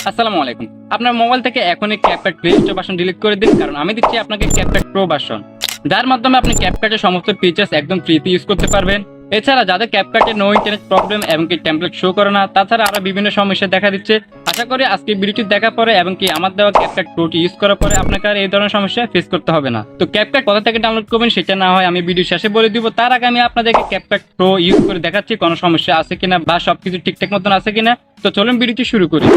আসসালামু আলাইকুম। আপনার মোবাইল থেকে এখনই CapCut play store version delete করে দিন, কারণ আমি দিচ্ছি আপনাকে CapCut প্রো ভার্সন, যার মাধ্যমে আপনি CapCut-এর সমস্ত ফিচার্স একদম ফ্রিতে ইউজ করতে পারবেন। এছাড়া যাদের CapCut-এ নো ইন্টারনেট প্রবলেম এবং কি টেমপ্লেট শো করে না, তাছাড়া আরো বিভিন্ন সমস্যা দেখা দিচ্ছে। আশা করি আজকে ভিডিওটি দেখার পরে এবং কি আমার দেওয়া CapCut প্রোটি ইউজ করার পরে আপনাকে আর এই ধরনের সমস্যা ফেস করতে হবে না। তো CapCut কোথা থেকে ডাউনলোড করবেন সেটা না হয় আমি ভিডিও শেষে বলে দিব, তার আগে আমি আপনাদেরকে CapCut প্রো ইউজ করে দেখাচ্ছি কোনো সমস্যা আছে কিনা বা সবকিছু ঠিকঠাক মতন আছে কিনা। তো চলুন ভিডিওটি শুরু করি।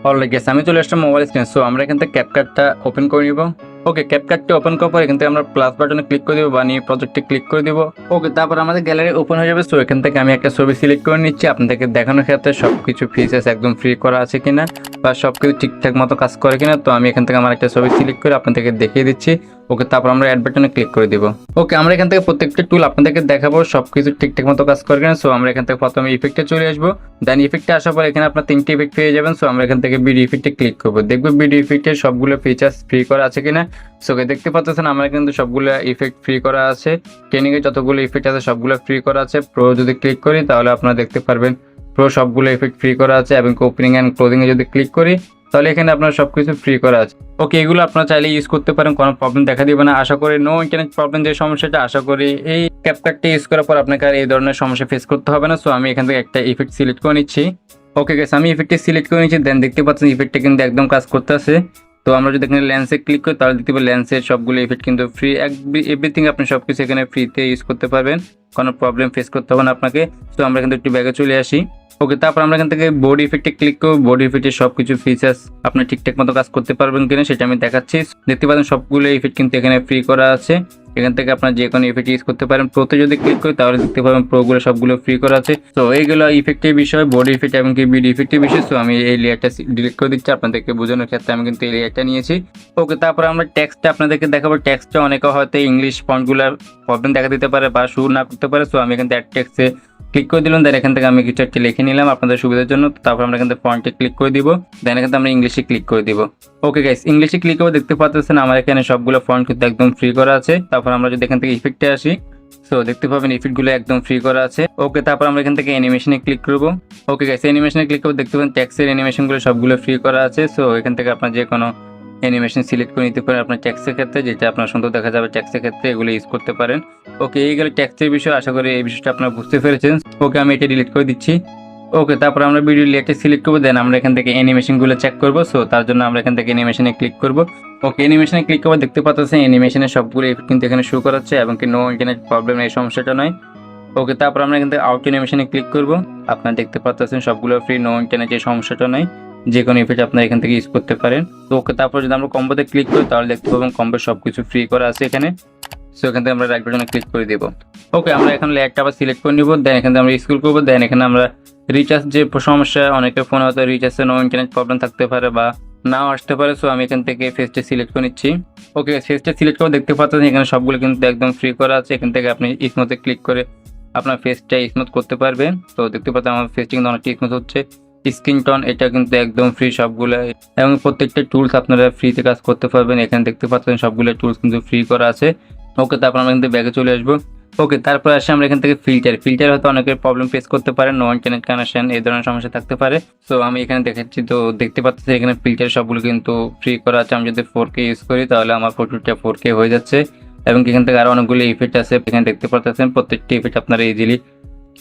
অলরাইট গাইস, আমি চলে আসলাম মোবাইল স্ক্রিন। সো আমরা এখান থেকে CapCut-টা ওপেন করে নিব। ওকে, CapCut-টা ওপেন করার পর এখান থেকে আমরা প্লাস বাটনে ক্লিক করে দিব বা নিউ প্রজেক্টে ক্লিক করে দিব। ওকে, তারপর আমাদের গ্যালারি ওপেন হয়ে যাবে। সো এখান থেকে আমি একটা ছবি সিলেক্ট করে নিচ্ছি আপনাদেরকে দেখানোর ক্ষেত্রে সবকিছু ফিচার্স একদম ফ্রি করা আছে কিনা বা সবকিছু ঠিকঠাক মতো কাজ করে কিনা। তো আমি এখান থেকে আমার একটা ছবি সিলেক্ট করে আপনাদেরকে দেখিয়ে দিচ্ছি। ওকে, তারপর আমরা অ্যাড বাটনে ক্লিক করে দিব। ওকে, আমরা এখান থেকে প্রত্যেকটা টুল আপনাদেরকে দেখাবো সবকিছু ঠিকঠাক মতো কাজ করে কিনা। সো আমরা এখান থেকে প্রথমে ইফেক্টে চলে আসবো। দেন ইফেক্টে আসার পর এখানে আপনার তিনটি ইফেক্ট পেয়ে যাবেন। সো আমরা এখান থেকে ভিডিও ইফেক্টে ক্লিক করবো, দেখবো ভিডিও ইফেক্টের সবগুলো ফিচার্স ফ্রি করা আছে কিনা। সো দেখতে পাচ্ছেন আমরা কিন্তু সবগুলো ইফেক্ট ফ্রি করা আছে। ট্রেনিং এর যতগুলো ইফেক্ট আছে সবগুলো ফ্রি করা আছে। প্রো যদি ক্লিক করি তাহলে আপনারা দেখতে পারবেন প্রো সবগুলো ইফেক্ট ফ্রি করা আছে, এবং ওপেনিং এন্ড ক্লোজিং এ যদি ক্লিক করি তাহলে এখানে আপনার সবকিছু ফ্রি করা আছে। ওকে, এগুলো আপনারা চাইলে ইউজ করতে পারেন, কোনো প্রবলেম দেখা দিবে না। আশা করি নো ইন্টারনেট প্রবলেম যে সমস্যাটা, আশা করি এই CapCut-টা ইউজ করার পর আপনাকে আর এই ধরনের সমস্যা ফেস করতে হবে না। সো আমি এখান থেকে একটা ইফেক্ট সিলেক্ট করে নিচ্ছি। ওকে গাইস, আমি ইফেক্টটি সিলেক্ট করে নিচ্ছি। দেন দেখতে পাচ্ছেন ইফেক্টটা কিন্তু একদম কাজ করতে আছে। তো আমরা যদি এখানে লেন্সে ক্লিক করি তাহলে দেখতে পাবো লেন্সের সবগুলো ইফেক্ট কিন্তু ফ্রি, এভরিথিং আপনি সবকিছু এখানে ফ্রিতে ইউজ করতে পারবেন, কোনো প্রবলেম ফেস করতে হবে না আপনাকে। তো আমরা কিন্তু একটু ব্যাগে চলে আসি। ওকে, তারপর আমরা এখান থেকে বডি ইফেক্টে ক্লিক করব। বডি ইফেক্টের সবকিছু ফিচার্স আপনি ঠিকঠাক মতো কাজ করতে পারবেন কিনা সেটা আমি দেখাচ্ছি। দেখতে পাচ্ছেন সবগুলো ইফেক্ট কিন্তু এখানে ফ্রি করা আছে। এখান থেকে আপনার যে কোনো ইফেক্ট ইউজ করতে পারেন। প্রোতে যদি ক্লিক করি তাহলে দেখতে পাবেন প্রোগুলো সবগুলো ফ্রি করা আছে। তো এইগুলো ইফেক্টের বিষয়, বডি ইফেক্ট এবং কি ভিডিও ইফেক্টের বিষয়। তো আমি এই লেয়ারটা ডিলিট করে দিচ্ছি আপনাদেরকে বোঝানোর ক্ষেত্রে, আমি কিন্তু এই লেয়ারটা নিয়েছি। ওকে, তারপর আমরা টেক্সটটা আপনাদেরকে দেখাবো। টেক্সটটা অনেকে হয়তো ইংলিশ ফন্টগুলো প্রবলেম দেখা দিতে পারে বা শুরু না করতে পারে। সো আমি এখান থেকে অ্যাড টেক্সটে ক্লিক করে দিলাম। দেন এখান থেকে আমি কিছু একটা লিখে নিলাম আপনাদের সুবিধার জন্য। তারপর আমরা এখান থেকে ফন্টে ক্লিক করে দিব। দেন এখান থেকে আমরা ইংলিশে ক্লিক করে দিব। ওকে গাইস, ইংলিশে ক্লিক করে দেখতে পাচ্ছেন আমার এখানে সবগুলো ফন্ট কিন্তু একদম ফ্রি করা আছে। তারপর আমরা যদি এখান থেকে ইফেক্টে আসি, সো দেখতে পাবেন ইফেক্টগুলো একদম ফ্রি করা আছে। ওকে, তারপর আমরা এখান থেকে অ্যানিমেশনে ক্লিক করব। ওকে গাইস, অ্যানিমেশনে ক্লিক করে দেখতে পাবেন টেক্সটের অ্যানিমেশনগুলো সবগুলো ফ্রি করা আছে। সো এখান থেকে আপনার যে কোনো অ্যানিমেশন সিলেক্ট করে নিতে পারেন আপনার টেক্সটের ক্ষেত্রে, যেটা আপনার সুন্দর দেখা যাবে টেক্সটের ক্ষেত্রে, এগুলো ইউজ করতে পারেন। ওকে, এই গেলে টেক্সটের বিষয়, আশা করি এই বিষয়টা আপনারা বুঝতে পেরেছেন। ওকে, আমি এটা ডিলিট করে দিচ্ছি। ওকে, তারপর আমরা ভিডিও লেয়ারটা সিলেক্ট করবো। দেন আমরা এখান থেকে অ্যানিমেশনগুলো চেক করবো। সো তার জন্য আমরা এখান থেকে অ্যানিমেশনে ক্লিক করবো। ওকে, অ্যানিমেশনে ক্লিক করবো, দেখতে পাচ্ছেন অ্যানিমেশনের সবগুলো ইফেক্ট কিন্তু এখানে শো করাচ্ছে এবং কি নো ইন্টারনেট প্রবলেম এই সমস্যাটা নয়। ওকে, তারপর আমরা এখান থেকে আউট অ্যানিমেশনে ক্লিক করবো। আপনারা দেখতে পাচ্ছেন সবগুলো ফ্রি, নো ইন্টারনেট এই সমস্যাটা নয়, যে কোনো ইফেক্ট আপনারা এখান থেকে ইউজ করতে পারেন। তো ওকে, তারপর যদি আমরা কম্বোতে ক্লিক করি তাহলে দেখতে পাবেন কম্বোর সবকিছু ফ্রি করা আছে এখানে। সো এখান থেকে আমরা রাইট বাটনে ক্লিক করে দেবো। ওকে, আমরা এখন লেয়ারটা আবার সিলেক্ট করে নিব। দেন এখান থেকে আমরা স্ক্রল করবো। দেন এখানে আমরা রিচার্জ যে সমস্যা, অনেকের ফোনে হয়তো রিচার্জে নো ইন্টারনেট প্রবলেম থাকতে পারে বা নাও আসতে পারে। সো আমি এখান থেকে ফেসটা সিলেক্ট করে নিচ্ছি। ওকে, ফেসটা সিলেক্ট করে দেখতে পাচ্ছেন এখানে সবগুলো কিন্তু একদম ফ্রি করা আছে। এখান থেকে আপনি স্মুথে ক্লিক করে আপনার ফেসটা স্মুথ করতে পারবেন। তো দেখতে পাচ্ছেন আমার ফেসটা কিন্তু অনেকটা স্মুথ হচ্ছে। স্ক্রিন টোন এটা কিন্তু একদম ফ্রি সবগুলো, এবং প্রত্যেকটা টুলস আপনারা ফ্রিতে কাজ করতে পারবেন। এখানে দেখতে পাচ্ছেন সবগুলো টুলস কিন্তু ফ্রি করা আছে। ওকে, তারপর আমরা কিন্তু ব্যাগে চলে আসবো। ওকে, তারপর আসে আমরা এখান থেকে ফিল্টার হয়তো অনেকের প্রবলেম ফেস করতে পারে, নো ইন্টারনেট কানেকশন এই ধরনের সমস্যা থাকতে পারে। সো আমি এখানে দেখাচ্ছি। তো দেখতে পাচ্ছি এখানে ফিল্টার সবগুলো কিন্তু ফ্রি করা আছে। আমি যদি 4K ইউজ করি তাহলে আমার ফটোটা 4K হয়ে যাচ্ছে, এবং এখান থেকে আরো অনেকগুলো ইফেক্ট আছে এখানে দেখতে পাচ্ছেন। প্রত্যেকটি ইফেক্ট আপনারা ইজিলি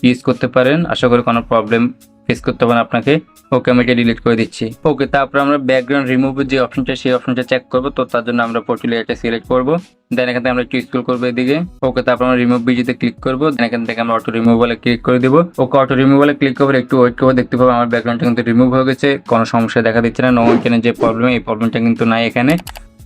ইউজ করতে পারেন, আশা করি কোনো প্রবলেম ফেস করতে হবে না আপনাকে। ওকে, আমি এটা ডিলিট করে দিচ্ছি। ওকে, তারপর আমরা ব্যাকগ্রাউন্ড রিমুভের যে অপশনটা সেই অপশনটা চেক করবো। তো তার জন্য আমরা পোর্টফোলিও এটা সিলেক্ট করবো। দেন এখান থেকে আমরা একটু স্ক্রল করবো এদিকে। ওকে, তারপর আমরা রিমুভ ভিডিওতে ক্লিক করবো। দেন এখান থেকে আমরা অটো রিমুভালে ক্লিক করে দেবো। ওকে, অটো রিমুভালে ক্লিক করবো, একটু ওয়েট করবো। দেখতে পাবো আমার ব্যাকগ্রাউন্ডটা কিন্তু রিমুভ হয়ে গেছে, কোনো সমস্যা দেখা দিচ্ছে না। নো ইন্টারনেট যে প্রবলেম, এই প্রবলেমটা কিন্তু নাই এখানে।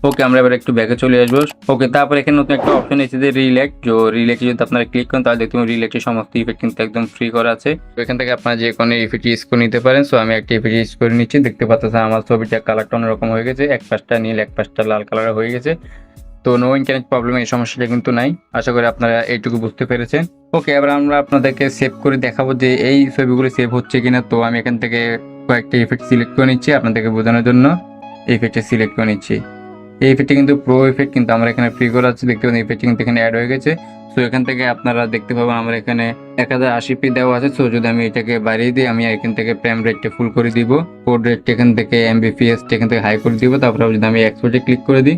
ওকে, আমরা এবার একটু ব্যাকে চলে আসবো। ওকে, তারপর এখানে নতুন একটা অপশন এসেছে যে রিলেক্ট। রিলেক্টে যদি আপনারা ক্লিক করেন তাহলে দেখতে পাবেন রিলেক্টের সমস্ত ইফেক্ট কিন্তু একদম ফ্রি করা আছে। এখান থেকে আপনারা যে কোনো ইফেক্ট ইউজ করে নিতে পারেন। সো আমি একটা ইফেক্ট ইউজ করে নিচ্ছি। দেখতে পাচ্ছেন আমার ছবিটা কালারটা অন্যরকম হয়ে গেছে, এক পাশটা নীল এক পাশটা লাল কালার হয়ে গেছে। তো নো ইন্টারনেট প্রবলেম এই সমস্যাটা কিন্তু নাই, আশা করি আপনারা এইটুকু বুঝতে পেরেছেন। ওকে, এবার আমরা আপনাদেরকে সেভ করে দেখাবো যে এই ছবিগুলো সেভ হচ্ছে কিনা। তো আমি এখান থেকে কয়েকটা ইফেক্ট সিলেক্ট করে নিচ্ছি আপনাদেরকে বোঝানোর জন্য। ইফেক্টটা সিলেক্ট করে নিচ্ছি। এই ইফেক্টটি কিন্তু প্রো ইফেক্ট, কিন্তু আমরা এখানে ফ্রি করা আছে, দেখতে পাবেন ইফেক্টটি কিন্তু এখানে অ্যাড হয়ে গেছে। সো এখান থেকে আপনারা দেখতে পাবেন আমার এখানে 1080p দেওয়া আছে। সো যদি আমি এটাকে বাড়িয়ে দিই, আমি এখান থেকে ফ্রেম রেটটা ফুল করে দিব, কোড রেটটা এখান থেকে mbps এখান থেকে হাই করে দিব। তারপর যদি আমি এক্সপোর্টে ক্লিক করে দিই,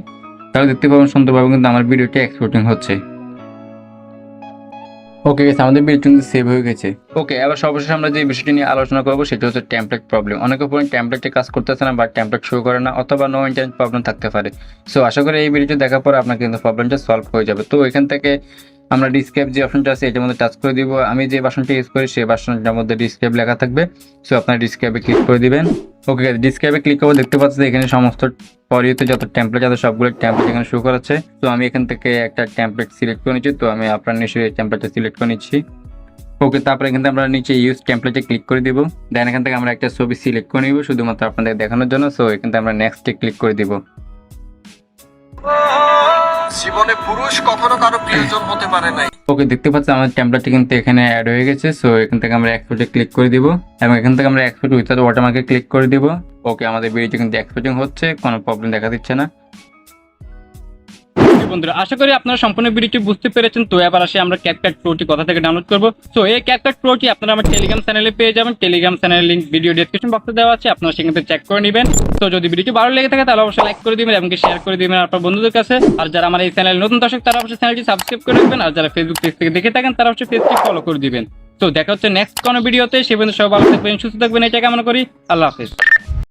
তাহলে দেখতে পাবেন সুন্দরভাবে কিন্তু আমার ভিডিওটি এক্সপোর্টিং হচ্ছে। ওকে গাইস, আমাদের ভিডিও কিন্তু সেভ হয়ে গেছে। ওকে, এবার সর্বশেষ আমরা যে বিষয়টি নিয়ে আলোচনা করবো সেটা হচ্ছে টেমপ্লেট প্রবলেম। অনেকে পয়েন্ট টেমপ্লেটে কাজ করতেছে না বা টেমপ্লেট শো করে না, অথবা নো ইন্টারনেট প্রবলেম থাকতে পারে। সো আশা করি এই ভিডিওটি দেখার পর আপনার কিন্তু প্রবলেমটা সলভ হয়ে যাবে। তো এখান থেকে আমরা ডিসক্রাইব যে অপশনটা আছে এটার মধ্যে টাচ করে দিব। আমি যে ভার্সনটা ইউজ করি সেই ভার্সনটার মধ্যে ডিসক্রাইব লেখা থাকবে। সো আপনারা ডিসক্রাইবে ক্লিক করে দিবেন। ওকে, ডিসক্রাইবে ক্লিক করবো, দেখতে পাচ্ছি এখানে সমস্ত পরিতে যত টেমপ্লেট আছে সবগুলো টেমপ্লেট এখানে শো করাচ্ছে। তো আমি এখান থেকে একটা টেমপ্লেট সিলেক্ট করে নিচ্ছি। তো আমি আপনার নিশ্চয়ই এই টেমপ্লেটটা সিলেক্ট করে নিচ্ছি। ওকে, তারপরে এখান থেকে আমরা নিচে ইউজ টেমপ্লেটে ক্লিক করে দিব। দেন এখান থেকে আমরা একটা ছবি সিলেক্ট করে নিব শুধুমাত্র আপনাদের দেখানোর জন্য। সো এখান থেকে আমরা নেক্সটে ক্লিক করে দিব। জীবনে পুরুষ কখনো কারো প্রিয়জন হতে পারে নাই। ওকে, দেখতে পাচ্ছি আমার টেমপ্লেটটি কিন্তু এখানে অ্যাড হয়ে গেছে। সো এখান থেকে আমরা এক্সপোর্টে ক্লিক করে দিব এবং এখান থেকে আমরা এক্সপোর্ট উইথাউট ওয়াটারমার্কে ক্লিক করে দিব। ওকে, আমাদের ভিডিওটি কিন্তু এক্সপোর্টিং হচ্ছে, কোনো প্রবলেম দেখা দিচ্ছে না। বন্ধুরা, আশা করি আপনারা সম্পূর্ণ ভিডিওটি বুঝতে পেরেছেন। তো এবার আসি আমরা CapCut প্রোটি কোথা থেকে ডাউনলোড করব। সো এই CapCut প্রোটি আপনারা আমার টেলিগ্রাম চ্যানেলে পেয়ে যাবেন। টেলিগ্রাম চ্যানেলের লিংক ভিডিও ডেসক্রিপশন বক্সে দেওয়া আছে, আপনারা সেখান থেকে চেক করে নেবেন। তো যদি ভিডিওটি ভালো লেগে থাকে তাহলে অবশ্যই লাইক করে দিবেন এবং শেয়ার করে দিবেন আপনার বন্ধুদের কাছে। আর যারা আমার এই চ্যানেল নতুন দর্শক তারা অবশ্যই চ্যানেলটি সাবস্ক্রাইব করে রাখবেন। আর যারা ফেসবুক পেজ থেকে দেখে থাকেন তারা অবশ্যই পেজটি ফলো করে দিবেন। তো দেখা হচ্ছে নেক্সট কোনো ভিডিওতে। সে পর্যন্ত সবাই ভালো থাকবেন, সুস্থ থাকবেন, এটা কামনা করি। আল্লাহ হাফেজ।